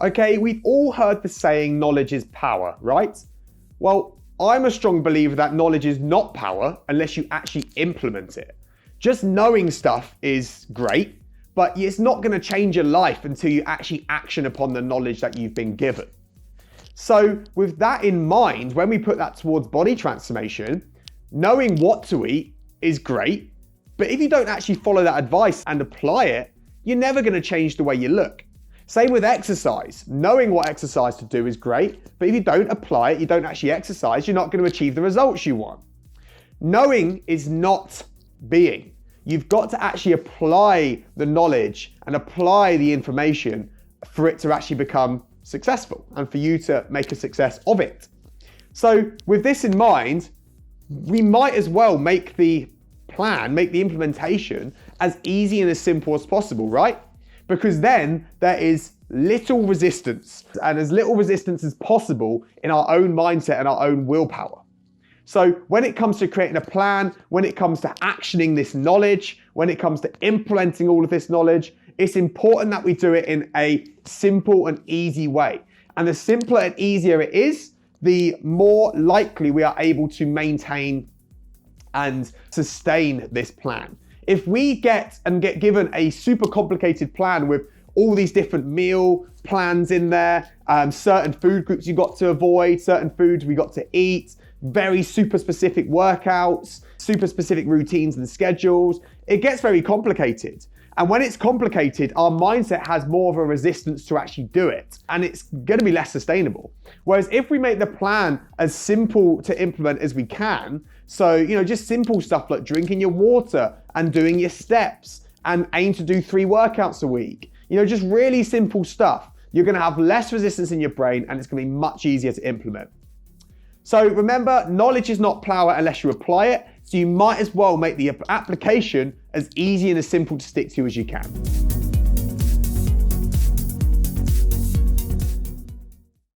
Okay, we've all heard the saying, knowledge is power, right? Well, I'm a strong believer that knowledge is not power unless you actually implement it. Just knowing stuff is great, but it's not going to change your life until you actually action upon the knowledge that you've been given. So with that in mind, when we put that towards body transformation, knowing what to eat is great, but if you don't actually follow that advice and apply it, you're never going to change the way you look. Same with exercise. Knowing what exercise to do is great, but if you don't apply it, you don't actually exercise, you're not going to achieve the results you want. Knowing is not being. You've got to actually apply the knowledge and apply the information for it to actually become successful and for you to make a success of it. So with this in mind, we might as well make the plan, make the implementation as easy and as simple as possible, right? Because then there is little resistance and as little resistance as possible in our own mindset and our own willpower. So when it comes to creating a plan, when it comes to actioning this knowledge, when it comes to implementing all of this knowledge, it's important that we do it in a simple and easy way. And the simpler and easier it is, the more likely we are able to maintain and sustain this plan. If we get given a super complicated plan with all these different meal plans in there, certain food groups you've got to avoid, certain foods we got to eat, very super specific workouts, super specific routines and schedules, it gets very complicated. And when it's complicated, our mindset has more of a resistance to actually do it, and it's going to be less sustainable. Whereas if we make the plan as simple to implement as we can, so, just simple stuff like drinking your water and doing your steps and aim to do 3 workouts a week, just really simple stuff, you're going to have less resistance in your brain and it's going to be much easier to implement. So remember, knowledge is not power unless you apply it. So you might as well make the application as easy and as simple to stick to as you can.